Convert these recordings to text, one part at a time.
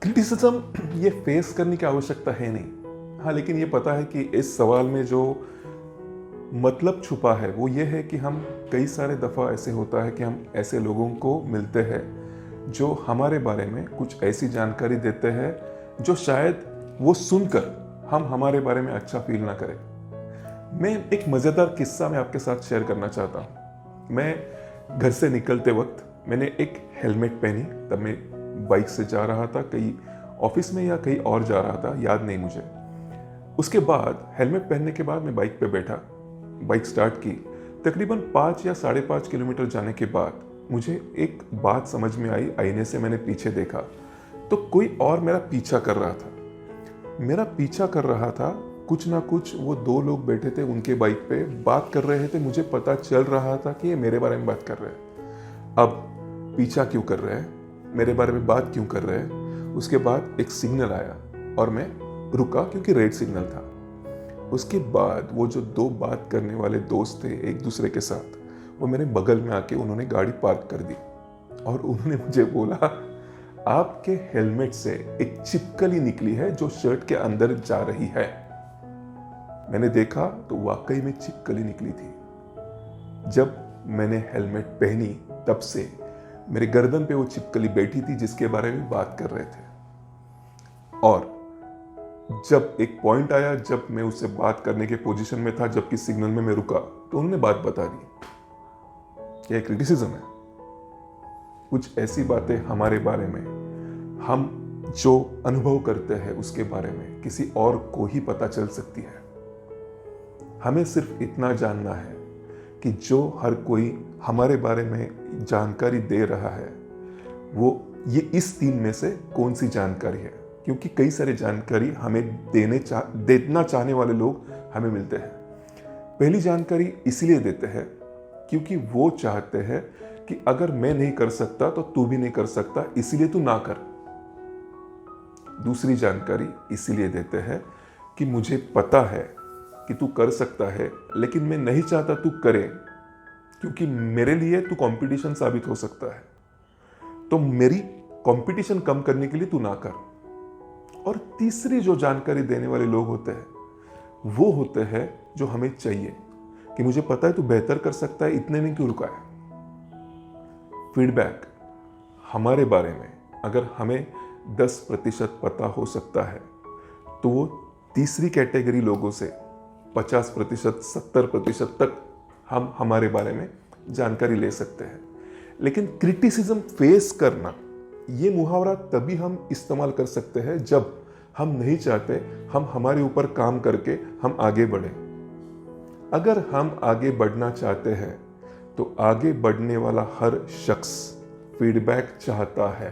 Criticism ये face करने की आवश्यकता है नहीं। हाँ, लेकिन ये पता है कि इस सवाल में जो मतलब छुपा है वो ये है कि हम कई सारे दफ़ा ऐसे होता है कि हम ऐसे लोगों को मिलते हैं जो हमारे बारे में कुछ ऐसी जानकारी देते हैं जो शायद वो सुनकर हम हमारे बारे में अच्छा फील ना करें। मैं एक मज़ेदार किस्सा मैं आपके साथ शेयर करना चाहता हूँ। मैं घर से निकलते वक्त मैंने एक हेलमेट पहनी, तब मैं बाइक से जा रहा था, कहीं ऑफिस में या कहीं और जा रहा था, याद नहीं मुझे। उसके बाद हेलमेट पहनने के बाद मैं बाइक पे बैठा, बाइक स्टार्ट की। तकरीबन 5 या 5.5 किलोमीटर जाने के बाद मुझे एक बात समझ में आई। आईने से मैंने पीछे देखा तो कोई और मेरा पीछा कर रहा था। कुछ ना कुछ वो 2 लोग बैठे थे, उनके बाइक पे बात कर रहे थे। मुझे पता चल रहा था कि ये मेरे बारे में बात कर रहे हैं। अब पीछा क्यों कर रहे हैं, मेरे बारे में बात क्यों कर रहे हैं। उसके बाद एक सिग्नल आया और मैं रुका क्योंकि रेड सिग्नल था। उसके बाद वो जो 2 बात करने वाले दोस्त थे एक दूसरे के साथ, वो मेरे बगल में आके उन्होंने गाड़ी पार्क कर दी और उन्होंने मुझे बोला, आपके हेलमेट से एक छिपकली निकली है जो शर्ट के अंदर जा रही है। मैंने देखा तो वाकई में छिपकली निकली थी। जब मैंने हेलमेट पहनी तब से मेरे गर्दन पे वो छिपकली बैठी थी जिसके बारे में बात कर रहे थे। और जब एक पॉइंट आया जब मैं उससे बात करने के पोजीशन में था, जबकि सिग्नल में मैं रुका, तो उन्होंने बात बता दी। यह क्रिटिसिज्म है। कुछ ऐसी बातें हमारे बारे में, हम जो अनुभव करते हैं उसके बारे में किसी और को ही पता चल सकती है। हमें सिर्फ इतना जानना है कि जो हर कोई हमारे बारे में जानकारी दे रहा है वो ये इस 3 में से कौन सी जानकारी है, क्योंकि कई सारी जानकारी हमें देना चाहने वाले लोग हमें मिलते हैं। पहली जानकारी इसलिए देते हैं क्योंकि वो चाहते हैं कि अगर मैं नहीं कर सकता तो तू भी नहीं कर सकता, इसलिए तू ना कर। दूसरी जानकारी इसलिए देते हैं कि मुझे पता है कि तू कर सकता है, लेकिन मैं नहीं चाहता तू करे क्योंकि मेरे लिए तू कंपटीशन साबित हो सकता है, तो मेरी कंपटीशन कम करने के लिए तू ना कर। और तीसरी जो जानकारी देने वाले लोग होते हैं वो होते हैं जो हमें चाहिए कि मुझे पता है तू बेहतर कर सकता है, इतने में क्यों रुका है। फीडबैक हमारे बारे में अगर हमें 10% पता हो सकता है तो वो तीसरी कैटेगरी लोगों से 50%, 70% तक हम हमारे बारे में जानकारी ले सकते हैं। लेकिन क्रिटिसिज्म फेस करना, ये मुहावरा तभी हम इस्तेमाल कर सकते हैं जब हम नहीं चाहते हम हमारे ऊपर काम करके हम आगे बढ़ें। अगर हम आगे बढ़ना चाहते हैं तो आगे बढ़ने वाला हर शख्स फीडबैक चाहता है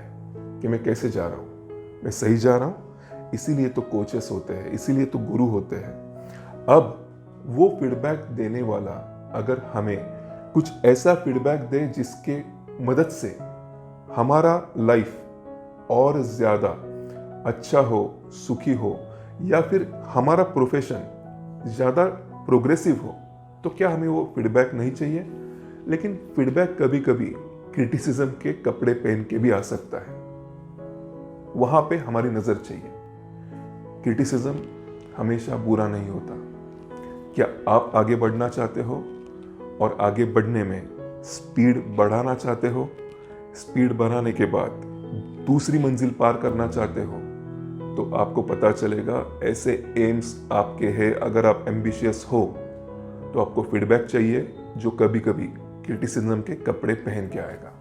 कि मैं कैसे जा रहा हूँ, मैं सही जा रहा हूँ। इसीलिए तो कोचेस होते हैं, इसीलिए तो गुरु होते हैं। अब वो फीडबैक देने वाला अगर हमें कुछ ऐसा फीडबैक दे जिसके मदद से हमारा लाइफ और ज़्यादा अच्छा हो, सुखी हो, या फिर हमारा प्रोफेशन ज़्यादा प्रोग्रेसिव हो, तो क्या हमें वो फीडबैक नहीं चाहिए। लेकिन फीडबैक कभी कभी क्रिटिसिज्म के कपड़े पहन के भी आ सकता है, वहां पे हमारी नज़र चाहिए। क्रिटिसिज्म हमेशा बुरा नहीं होता। क्या आप आगे बढ़ना चाहते हो और आगे बढ़ने में स्पीड बढ़ाना चाहते हो, स्पीड बढ़ाने के बाद दूसरी मंजिल पार करना चाहते हो, तो आपको पता चलेगा ऐसे एम्स आपके हैं। अगर आप एम्बिशियस हो तो आपको फीडबैक चाहिए जो कभी कभी क्रिटिसिज्म के कपड़े पहन के आएगा।